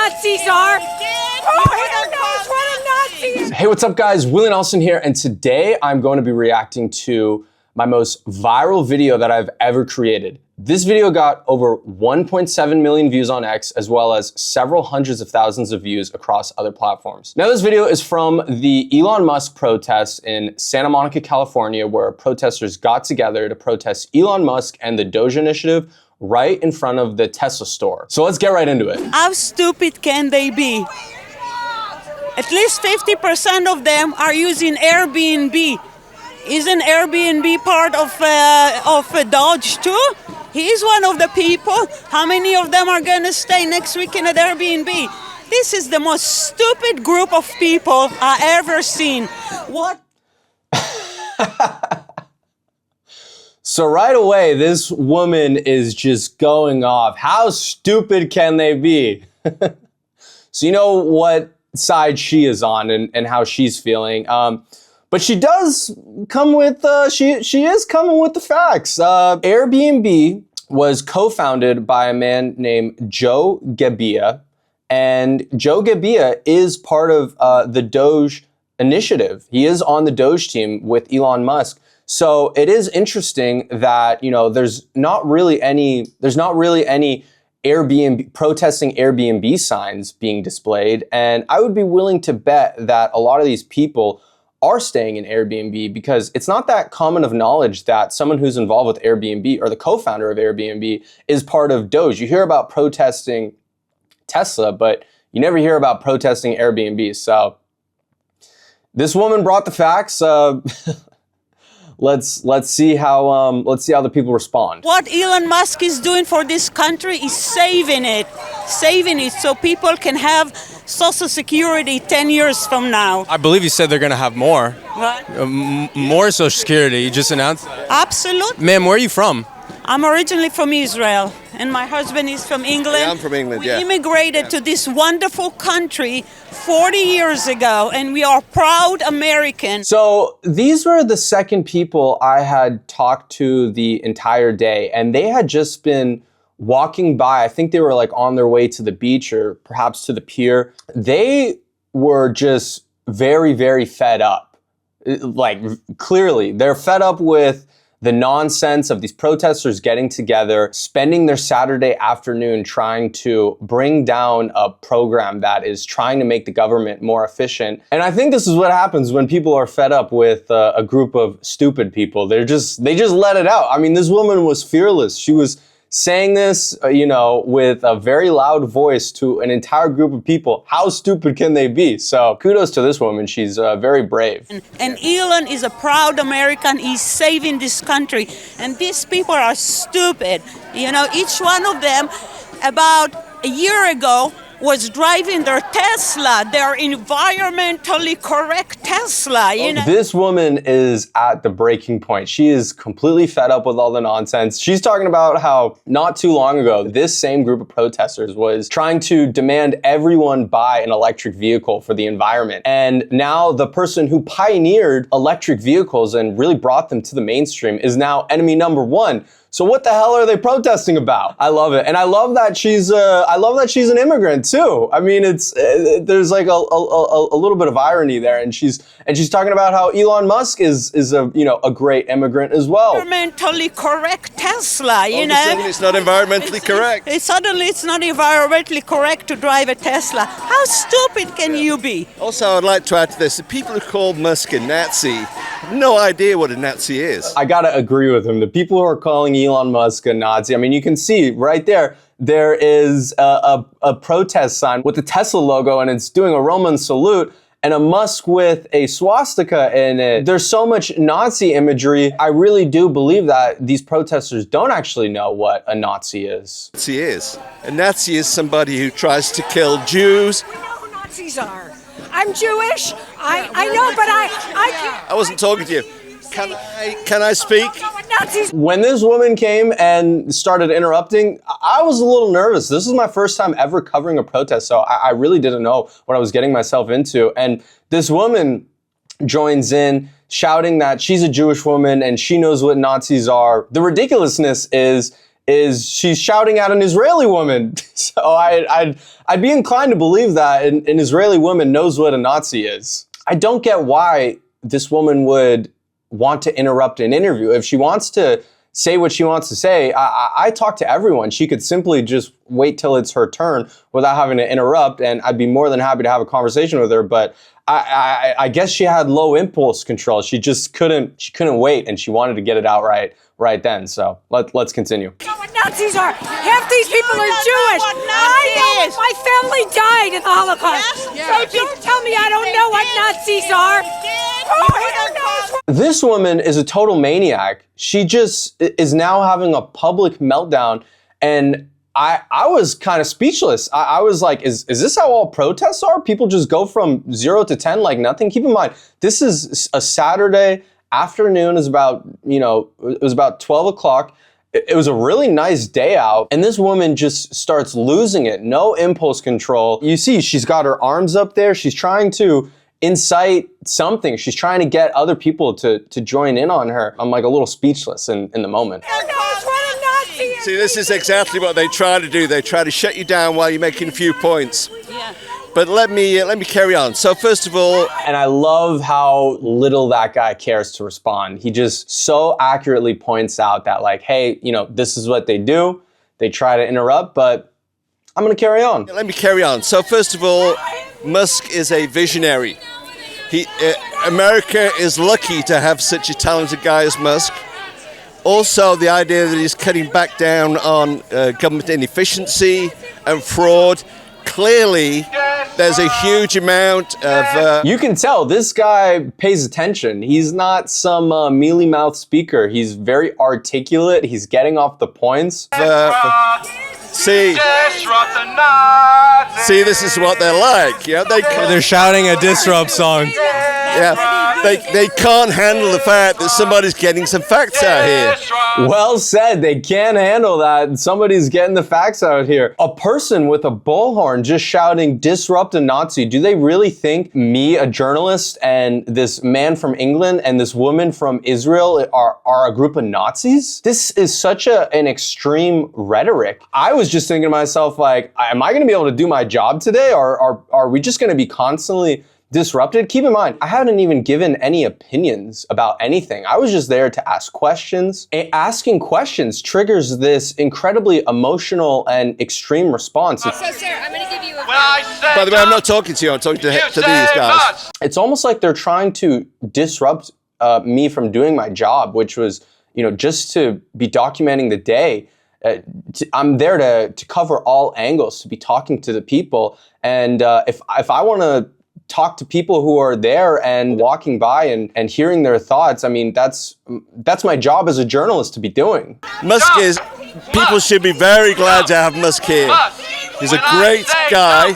Nazis are. Who here knows what a Nazi is? Hey, what's up guys? Willie Nelson here, and today I'm going to be reacting to my most viral video that I've ever created. This video got over 1.7 million views on X, as well as several hundreds of thousands of views across other platforms. Now, this video is from the Elon Musk protests in Santa Monica, California, where protesters got together to protest Elon Musk and the Doge initiative right in front of the Tesla store. So let's get right into it. How stupid can they be? At least 50% of them are using Airbnb. Isn't Airbnb part of Doge too? He's one of the people. How many of them are going to stay next weekend at Airbnb? This is the most stupid group of people I ever seen. What? So right away, this woman is just going off. How stupid can they be? So you know what side she is on and how she's feeling. But she does come with, she is coming with the facts. Airbnb was co-founded by a man named Joe Gebbia, and Joe Gebbia is part of the Doge initiative. He is on the Doge team with Elon Musk. So it is interesting that, you know, there's not really any Airbnb protesting Airbnb signs being displayed, and I would be willing to bet that a lot of these people are staying in Airbnb, because it's not that common of knowledge that someone who's involved with Airbnb or the co-founder of Airbnb is part of Doge. You hear about protesting Tesla, but you never hear about protesting Airbnb. So this woman brought the facts. Let's see how the people respond. What Elon Musk is doing for this country is saving it so people can have Social Security 10 years from now. I believe you said they're going to have more. What? More Social Security. You just announced that. Absolutely. Ma'am, where are you from? I'm originally from Israel, and my husband is from England. Yeah, I'm from England, yeah. We immigrated to this wonderful country 40 years ago, and we are proud Americans. So these were the second people I had talked to the entire day, and they had just been walking by. I think they were like on their way to the beach or perhaps to the pier. They were just very, very fed up. Like, clearly, they're fed up with the nonsense of these protesters getting together, spending their Saturday afternoon trying to bring down a program that is trying to make the government more efficient. And I think this is what happens when people are fed up with a group of stupid people. They just let it out. I mean, this woman was fearless. She was saying this, you know, with a very loud voice to an entire group of people. How stupid can they be? So kudos to this woman. She's very brave. And Elon is a proud American. He's saving this country. And these people are stupid. You know, each one of them, about a year ago, was driving their Tesla, their environmentally correct Tesla, you know. This woman is at the breaking point. She is completely fed up with all the nonsense. She's talking about how not too long ago, this same group of protesters was trying to demand everyone buy an electric vehicle for the environment. And now the person who pioneered electric vehicles and really brought them to the mainstream is now enemy number one. So what the hell are they protesting about? I love it, and I love that she's an immigrant too. I mean, there's like a little bit of irony there, and she's talking about how Elon Musk is a great immigrant as well. Environmentally correct Tesla, you know. Suddenly it's not environmentally correct. Suddenly it's not environmentally correct to drive a Tesla. How stupid can you be? Also, I'd like to add to this, the people who call Musk a Nazi have no idea what a Nazi is. I gotta agree with him. The people who are calling Elon Musk a Nazi, I mean, you can see right there, there is a protest sign with the Tesla logo, and it's doing a Roman salute, and a Musk with a swastika in it. There's so much Nazi imagery. I really do believe that these protesters don't actually know what a Nazi is. A Nazi is somebody who tries to kill Jews. I know who Nazis are. I'm Jewish. I know, but I can't. I wasn't talking to you. Can I speak? When this woman came and started interrupting, I was a little nervous. This is my first time ever covering a protest, so I really didn't know what I was getting myself into. And this woman joins in, shouting that she's a Jewish woman and she knows what Nazis are. The ridiculousness is is she's shouting at an Israeli woman. So I'd be inclined to believe that an Israeli woman knows what a Nazi is. I don't get why this woman would want to interrupt an interview. If she wants to say what she wants to say, I talk to everyone. She could simply just wait till it's her turn without having to interrupt, and I'd be more than happy to have a conversation with her. But I guess she had low impulse control. She just couldn't wait, and she wanted to get it out right then. So let's continue. You know what Nazis are? Half these people are Jewish. I know my family died in the Holocaust. So don't tell me I don't know what Nazis are. Who here knows? This woman is a total maniac. She just is now having a public meltdown, and I was kind of speechless. I was like, is this how all protests are? People just go from 0 to 10 like nothing? Keep in mind, this is a Saturday afternoon. It was about 12 o'clock. It was a really nice day out, and this woman just starts losing it. No impulse control. You see, she's got her arms up there. She's trying to incite something. She's trying to get other people to join in on her. I'm like a little speechless in the moment. See, this is exactly what they try to do. They try to shut you down while you're making a few points. Yeah. But let me carry on. So first of all, and I love how little that guy cares to respond. He just so accurately points out that, like, hey, this is what they do. They try to interrupt, but I'm going to carry on. Let me carry on. So first of all, Musk is a visionary. America is lucky to have such a talented guy as Musk. Also, the idea that he's cutting back down on government inefficiency and fraud. Clearly, there's a huge amount of... You can tell this guy pays attention. He's not some mealy-mouthed speaker. He's very articulate. He's getting off the points. See, this is what they're like. Yeah, They're shouting a disrupt song. Yeah, they can't handle the fact that somebody's getting some facts out here. Well said. They can't handle that. Somebody's getting the facts out here. A person with a bullhorn just shouting, disrupt a Nazi. Do they really think me, a journalist, and this man from England and this woman from Israel are a group of Nazis? This is such an extreme rhetoric. I was just thinking to myself, like, am I going to be able to do my job today? Or are we just going to be constantly disrupted? Keep in mind, I haven't even given any opinions about anything. I was just there to ask questions. Asking questions triggers this incredibly emotional and extreme response. So, sir, I'm going to give you a... By the way, I'm not talking to you. I'm talking to these guys. It's almost like they're trying to disrupt me from doing my job, which was, just to be documenting the day. I'm there to cover all angles, to be talking to the people. And if I want to talk to people who are there and walking by and hearing their thoughts, I mean, that's my job as a journalist to be doing. Musk is, people should be very glad to have Musk here. He's a great guy.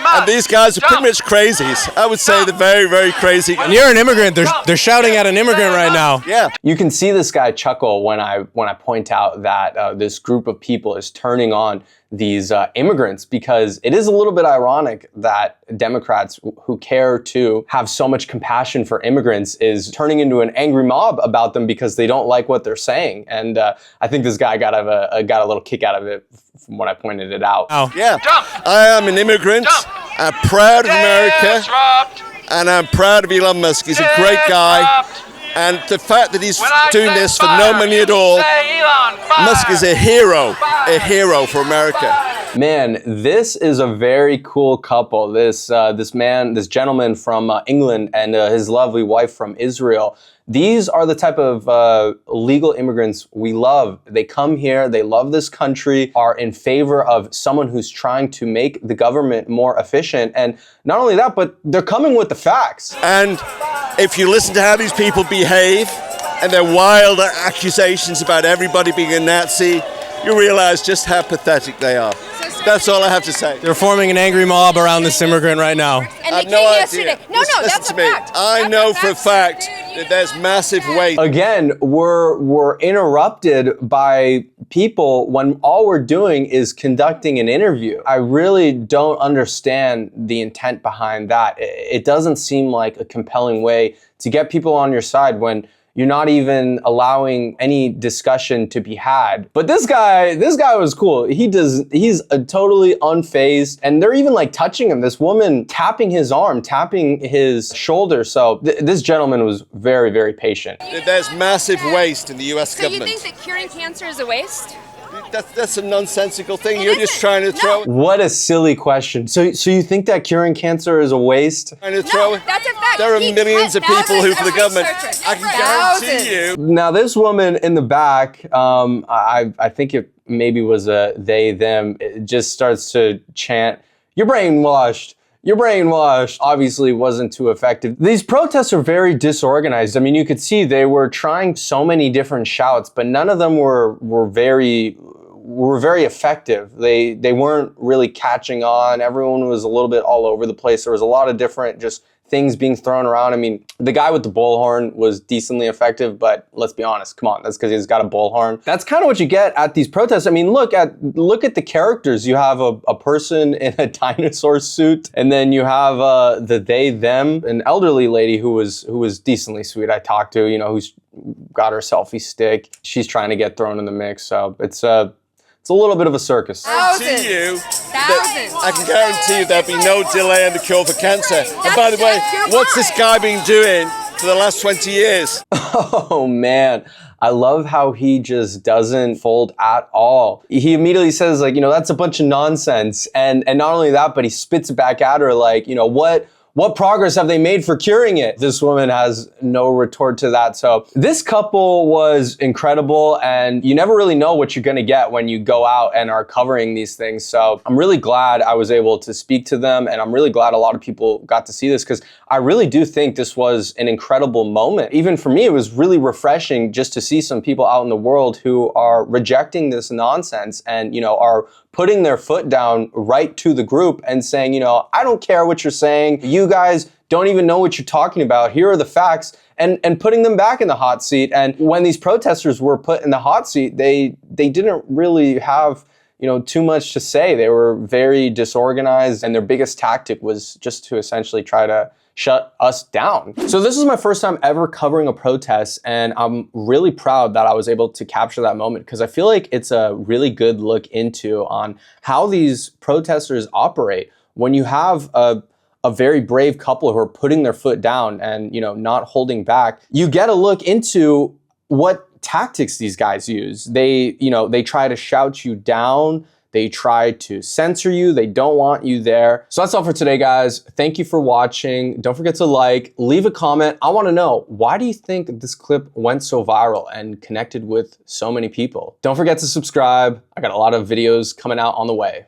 And these guys are pretty much crazies. I would say they're very, very crazy. And you're an immigrant. They're shouting at an immigrant right now. Yeah. You can see this guy chuckle when I point out that this group of people is turning on these immigrants, because it is a little bit ironic that Democrats who care to have so much compassion for immigrants is turning into an angry mob about them because they don't like what they're saying. And I think this guy got a little kick out of it from when I pointed it out. Oh. Yeah. I am an immigrant. I'm proud of America. And I'm proud of Elon Musk. He's a great guy. And the fact that he's doing this for no money at all, Musk is a hero for America. Man, this is a very cool couple. This gentleman from England and his lovely wife from Israel. These are the type of legal immigrants we love. They come here, they love this country, are in favor of someone who's trying to make the government more efficient. And not only that, but they're coming with the facts. And if you listen to how these people behave and their wild accusations about everybody being a Nazi, you realize just how pathetic they are. That's all I have to say. They're forming an angry mob around this immigrant right now. And they came yesterday. No, that's a fact. I know for a fact that there's massive weight. Again, we're interrupted by people when all we're doing is conducting an interview. I really don't understand the intent behind that. It doesn't seem like a compelling way to get people on your side when You're not even allowing any discussion to be had. But this guy was cool. He's totally unfazed, and they're even like touching him. This woman tapping his arm, tapping his shoulder. So this gentleman was very, very patient. There's massive waste in the US government. So you think that curing cancer is a waste? That's a nonsensical thing. You're just trying to throw it. What a silly question. So you think that curing cancer is a waste? No, that's a fact. There are millions of people who, for the government, I can guarantee you. Now this woman in the back, I think it maybe was a they, them, it just starts to chant, "You're brainwashed. You're brainwashed." Obviously wasn't too effective. These protests are very disorganized. I mean, you could see they were trying so many different shouts, but none of them were very effective. They weren't really catching on. Everyone was a little bit all over the place. There was a lot of different just things being thrown around. I mean, the guy with the bullhorn was decently effective, but let's be honest, come on, that's because he's got a bullhorn. That's kind of what you get at these protests. I mean, look at the characters. You have a person in a dinosaur suit, and then you have the they, them, an elderly lady who was decently sweet. I talked to, you know, who's got her selfie stick. She's trying to get thrown in the mix, so it's a little bit of a circus. Thousands. I can guarantee you there'll be no delay in the cure for cancer. And by the way, what's this guy been doing for the last 20 years? Oh man, I love how he just doesn't fold at all. He immediately says, like, you know, that's a bunch of nonsense. And not only that, but he spits it back at her like, you know, what progress have they made for curing it? This woman has no retort to that. So this couple was incredible, and you never really know what you're gonna get when you go out and are covering these things. So I'm really glad I was able to speak to them, and I'm really glad a lot of people got to see this, because I really do think this was an incredible moment. Even for me, it was really refreshing just to see some people out in the world who are rejecting this nonsense and, you know, are putting their foot down right to the group and saying, you know, I don't care what you're saying. You guys don't even know what you're talking about. Here are the facts, and putting them back in the hot seat. And when these protesters were put in the hot seat, they didn't really have, you know, too much to say. They were very disorganized, and their biggest tactic was just to essentially try to shut us down. So this is my first time ever covering a protest, and I'm really proud that I was able to capture that moment, because I feel like it's a really good look into on how these protesters operate. When you have a very brave couple who are putting their foot down and, you know, not holding back, you get a look into what tactics these guys use. They try to shout you down. They try to censor you. They don't want you there. So that's all for today, guys. Thank you for watching. Don't forget to like, leave a comment. I want to know, why do you think this clip went so viral and connected with so many people? Don't forget to subscribe. I got a lot of videos coming out on the way.